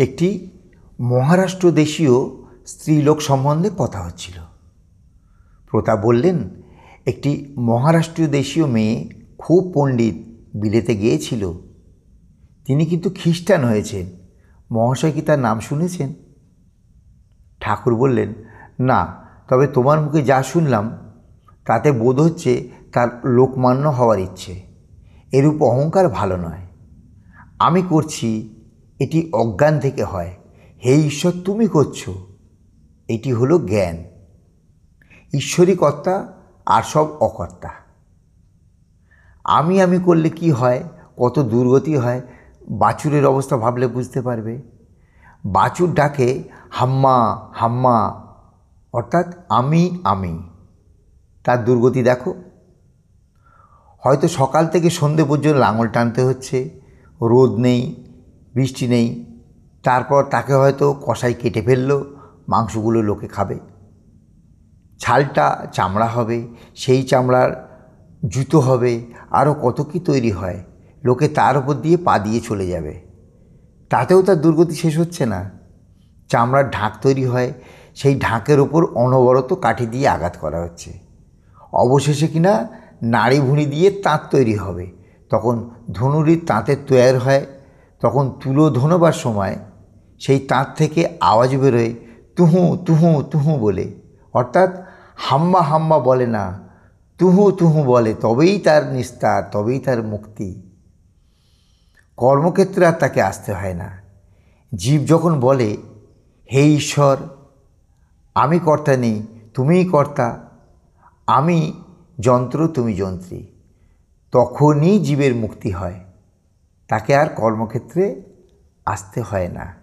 একটি মহারাষ্ট্র দেশীয় স্ত্রীলোক সম্বন্ধে কথা হচ্ছিল। প্রতাপ বললেন, একটি মহারাষ্ট্রীয় দেশীয় মেয়ে খুব পণ্ডিত, বিলেতে গিয়েছিল। তিনি কিন্তু খ্রিস্টান হয়েছেন। মহাশয় কি তার নাম শুনেছেন? ঠাকুর বললেন, না, তবে তোমার মুখে যা শুনলাম তাতে বোধ হচ্ছে তার লোকমান্য হওয়ার ইচ্ছে। এরূপ অহংকার ভালো নয়। আমি করছি, এটি অজ্ঞান থেকে হয়। হে ঈশ্বর, তুমি করছো, এটি হলো জ্ঞান। ঈশ্বরই কর্তা, আর সব অকর্তা। আমি করলে কি হয়, কত দুর্গতি হয়, বাছুরের অবস্থা ভাবলে বুঝতে পারবে। বাছুর ডাকে হাম্মা হাম্মা, অর্থাৎ আমি। তার দুর্গতি দেখো। হয়তো সকাল থেকে সন্ধে পর্যন্ত লাঙল টানতে হচ্ছে, রোদ নেই, বৃষ্টি নেই। তারপর তাকে হয়তো কসাই কেটে ফেললো, মাংসগুলো লোকে খাবে। ছালটা চামড়া হবে, সেই চামড়ার জুতো হবে, আরও কত কী তৈরি হয়। লোকে তার উপর দিয়ে পা দিয়ে চলে যাবে। তাতেও তার দুর্গতি শেষ হচ্ছে না। চামড়ার ঢাক তৈরি হয়, সেই ঢাকের ওপর অনবরত কাঠি দিয়ে আঘাত করা হচ্ছে। অবশেষে কিনা নাড়ি ভুঁড়ি দিয়ে তাঁত তৈরি হবে। তখন ধনুরির তাঁতের তৈয়ার হয়। তখন তুলো ধোনবার সময় সেই তাঁত থেকে আওয়াজ বেরোয় তুহু তুহু তুহু বলে। অর্থাৎ হাম্মা হাম্মা বলে না, তুহু তুহু বলে, তবেই তার নিস্তার, তবেই তার মুক্তি। কর্মক্ষেত্রে আর তাকে আসতে হয় না। জীব যখন বলে, হে ঈশ্বর, আমি কর্তা নেই, তুমিই কর্তা, আমি যন্ত্র, তুমি যন্ত্রী, তখনই জীবের মুক্তি হয়। তাকে আর কর্মক্ষেত্রে আসতে হয় না।